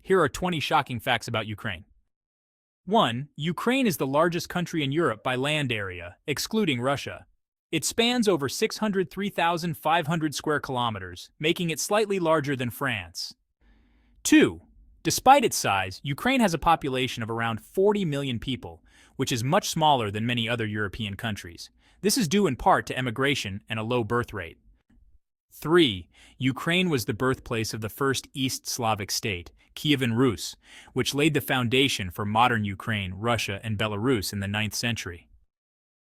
Here are 20 shocking facts about Ukraine. 1. Ukraine is the largest country in Europe by land area, excluding Russia. It spans over 603,500 square kilometers, making it slightly larger than France. 2. Despite its size, Ukraine has a population of around 40 million people, which is much smaller than many other European countries. This is due in part to emigration and a low birth rate. 3. Ukraine was the birthplace of the first East Slavic state, Kievan Rus, which laid the foundation for modern Ukraine, Russia, and Belarus in the 9th century.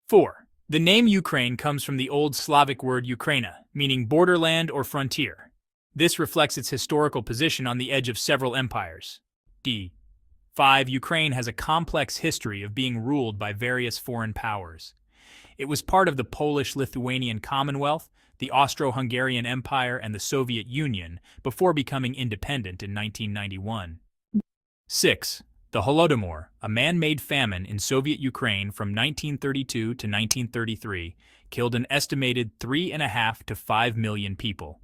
4. The name Ukraine comes from the Old Slavic word Ukraina, meaning borderland or frontier. This reflects its historical position on the edge of several empires. 5. Ukraine has a complex history of being ruled by various foreign powers. It was part of the Polish-Lithuanian Commonwealth, the Austro-Hungarian Empire, and the Soviet Union before becoming independent in 1991. 6. The Holodomor, a man-made famine in Soviet Ukraine from 1932 to 1933, killed an estimated 3.5 to 5 million people.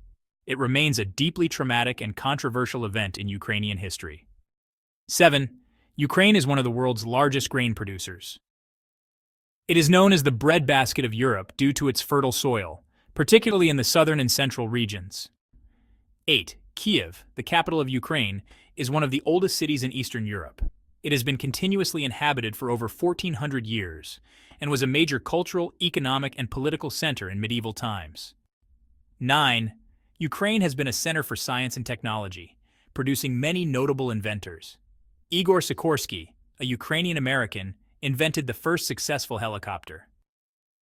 It remains a deeply traumatic and controversial event in Ukrainian history. 7. Ukraine is one of the world's largest grain producers. It is known as the breadbasket of Europe due to its fertile soil, particularly in the southern and central regions. 8. Kyiv, the capital of Ukraine, is one of the oldest cities in Eastern Europe. It has been continuously inhabited for over 1,400 years and was a major cultural, economic, and political center in medieval times. 9. Ukraine has been a center for science and technology, producing many notable inventors. Igor Sikorsky, a Ukrainian-American, invented the first successful helicopter.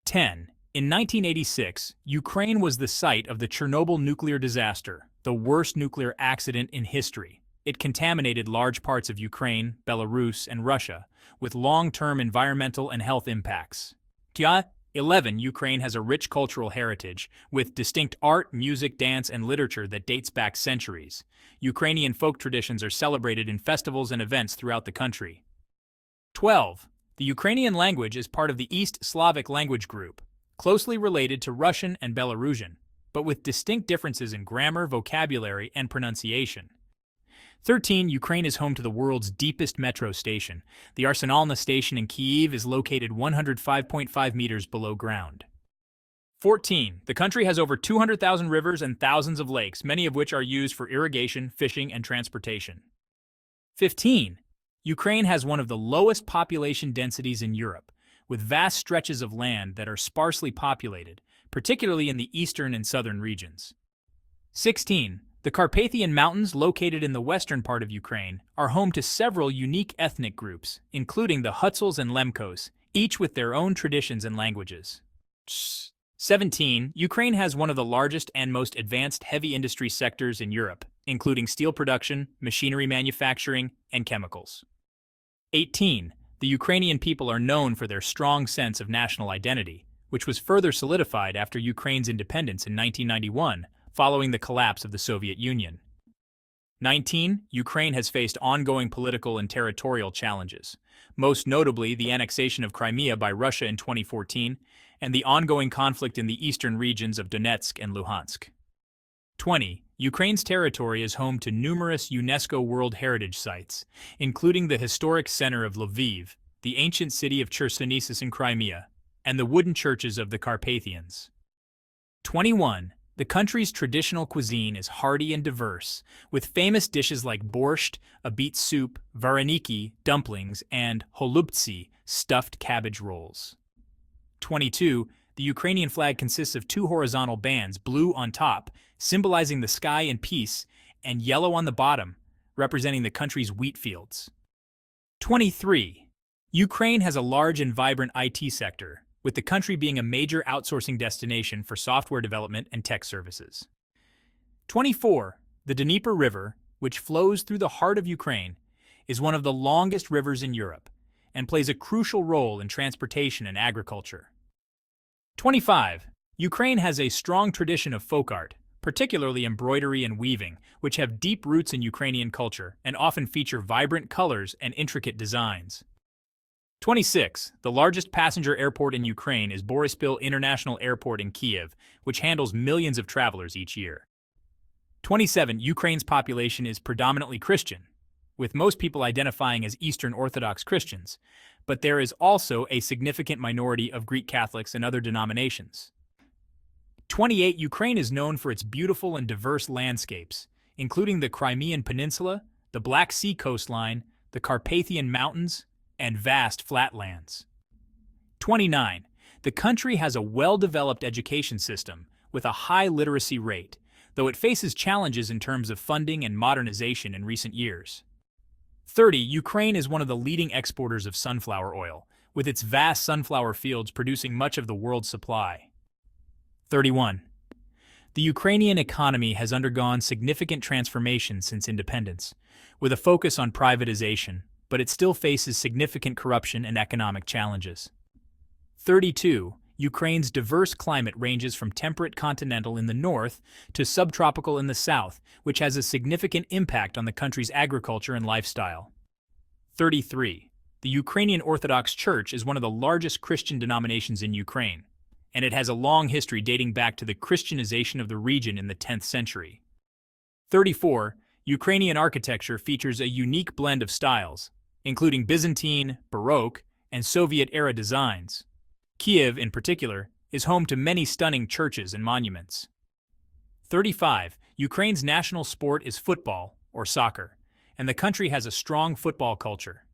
10. In 1986, Ukraine was the site of the Chernobyl nuclear disaster, the worst nuclear accident in history. It contaminated large parts of Ukraine, Belarus, and Russia, with long-term environmental and health impacts. 11. Ukraine has a rich cultural heritage, with distinct art, music, dance, and literature that dates back centuries. Ukrainian folk traditions are celebrated in festivals and events throughout the country. 12. The Ukrainian language is part of the East Slavic language group, closely related to Russian and Belarusian, but with distinct differences in grammar, vocabulary, and pronunciation. 13. Ukraine is home to the world's deepest metro station. The Arsenalna station in Kyiv is located 105.5 meters below ground. 14. The country has over 200,000 rivers and thousands of lakes, many of which are used for irrigation, fishing, and transportation. 15. Ukraine has one of the lowest population densities in Europe, with vast stretches of land that are sparsely populated, particularly in the eastern and southern regions. 16. The Carpathian Mountains, located in the western part of Ukraine, are home to several unique ethnic groups, including the Hutsuls and Lemkos, each with their own traditions and languages. 17. Ukraine has one of the largest and most advanced heavy industry sectors in Europe, including steel production, machinery manufacturing, and chemicals. 18. The Ukrainian people are known for their strong sense of national identity, which was further solidified after Ukraine's independence in 1991, following the collapse of the Soviet Union. 19. Ukraine has faced ongoing political and territorial challenges, most notably the annexation of Crimea by Russia in 2014 and the ongoing conflict in the eastern regions of Donetsk and Luhansk. 20. Ukraine's territory is home to numerous UNESCO World Heritage Sites, including the historic center of Lviv, the ancient city of Chersonesus in Crimea, and the wooden churches of the Carpathians. 21. The country's traditional cuisine is hearty and diverse, with famous dishes like borscht, a beet soup, vareniki, dumplings, and holubtsi, stuffed cabbage rolls. 22. The Ukrainian flag consists of two horizontal bands, blue on top, symbolizing the sky and peace, and yellow on the bottom, representing the country's wheat fields. 23. Ukraine has a large and vibrant IT sector, with the country being a major outsourcing destination for software development and tech services. 24. The Dnieper River, which flows through the heart of Ukraine, is one of the longest rivers in Europe and plays a crucial role in transportation and agriculture. 25. Ukraine has a strong tradition of folk art, particularly embroidery and weaving, which have deep roots in Ukrainian culture and often feature vibrant colors and intricate designs. 26. The largest passenger airport in Ukraine is Boryspil International Airport in Kyiv, which handles millions of travelers each year. 27. Ukraine's population is predominantly Christian. with most people identifying as Eastern Orthodox Christians, but there is also a significant minority of Greek Catholics and other denominations. 28. Ukraine is known for its beautiful and diverse landscapes, including the Crimean Peninsula, the Black Sea coastline, the Carpathian Mountains, and vast flatlands. 29. The country has a well-developed education system with a high literacy rate, though it faces challenges in terms of funding and modernization in recent years. 30. Ukraine is one of the leading exporters of sunflower oil, with its vast sunflower fields producing much of the world's supply. 31. The Ukrainian economy has undergone significant transformation since independence, with a focus on privatization, but it still faces significant corruption and economic challenges. 32. Ukraine's diverse climate ranges from temperate continental in the north to subtropical in the south, which has a significant impact on the country's agriculture and lifestyle. 33. The Ukrainian Orthodox Church is one of the largest Christian denominations in Ukraine, and it has a long history dating back to the Christianization of the region in the 10th century. 34. Ukrainian architecture features a unique blend of styles, including Byzantine, Baroque, and Soviet-era designs. Kyiv, in particular, is home to many stunning churches and monuments. 35. Ukraine's national sport is football, or soccer, and the country has a strong football culture.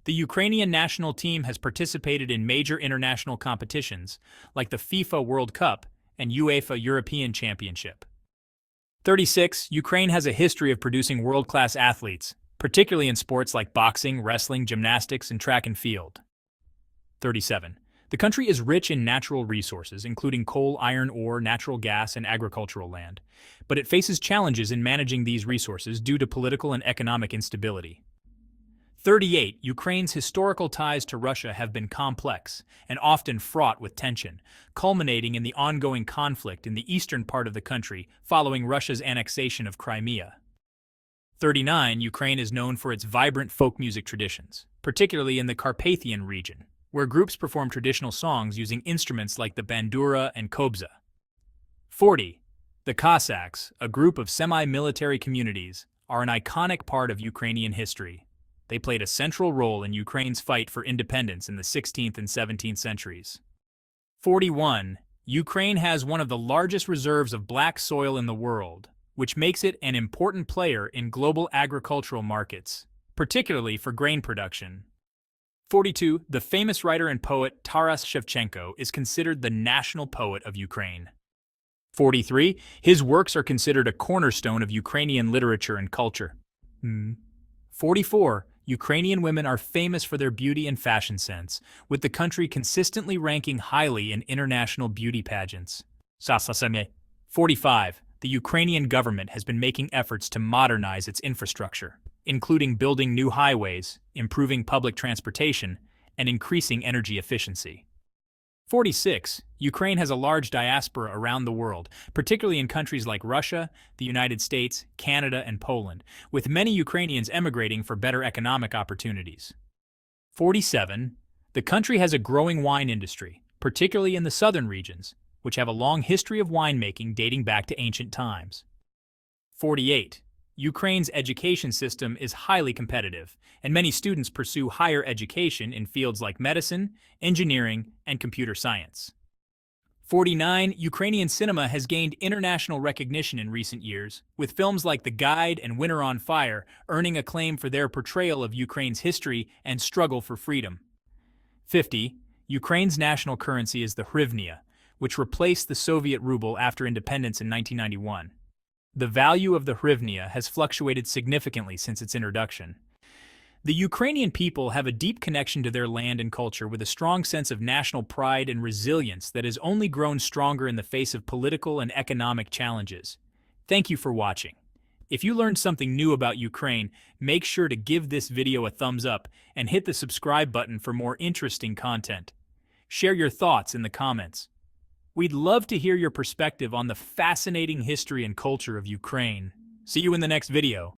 The Ukrainian national team has participated in major international competitions, like the FIFA World Cup and UEFA European Championship. 36. Ukraine has a history of producing world-class athletes, particularly in sports like boxing, wrestling, gymnastics, and track and field. 37. The country is rich in natural resources, including coal, iron ore, natural gas, and agricultural land, but it faces challenges in managing these resources due to political and economic instability. 38. Ukraine's historical ties to Russia have been complex and often fraught with tension, culminating in the ongoing conflict in the eastern part of the country following Russia's annexation of Crimea. 39. Ukraine is known for its vibrant folk music traditions, particularly in the Carpathian region, where groups perform traditional songs using instruments like the bandura and kobza. 40. The Cossacks, a group of semi-military communities, are an iconic part of Ukrainian history. They played a central role in Ukraine's fight for independence in the 16th and 17th centuries. 41. Ukraine has one of the largest reserves of black soil in the world, which makes it an important player in global agricultural markets, particularly for grain production. 42. The famous writer and poet Taras Shevchenko is considered the national poet of Ukraine. 43. His works are considered a cornerstone of Ukrainian literature and culture. 44. Ukrainian women are famous for their beauty and fashion sense, with the country consistently ranking highly in international beauty pageants. 45. The Ukrainian government has been making efforts to modernize its infrastructure, including building new highways, improving public transportation, and increasing energy efficiency. 46. Ukraine has a large diaspora around the world, particularly in countries like Russia, the United States, Canada, and Poland, with many Ukrainians emigrating for better economic opportunities. 47. The country has a growing wine industry, particularly in the southern regions, which have a long history of winemaking dating back to ancient times. 48. Ukraine's education system is highly competitive, and many students pursue higher education in fields like medicine, engineering, and computer science. 49. Ukrainian cinema has gained international recognition in recent years, with films like The Guide and Winter on Fire earning acclaim for their portrayal of Ukraine's history and struggle for freedom. 50. Ukraine's national currency is the Hryvnia, which replaced the Soviet ruble after independence in 1991. The value of the Hryvnia has fluctuated significantly since its introduction. The Ukrainian people have a deep connection to their land and culture with a strong sense of national pride and resilience that has only grown stronger in the face of political and economic challenges. Thank you for watching. If you learned something new about Ukraine, make sure to give this video a thumbs up and hit the subscribe button for more interesting content. Share your thoughts in the comments. We'd love to hear your perspective on the fascinating history and culture of Ukraine. See you in the next video.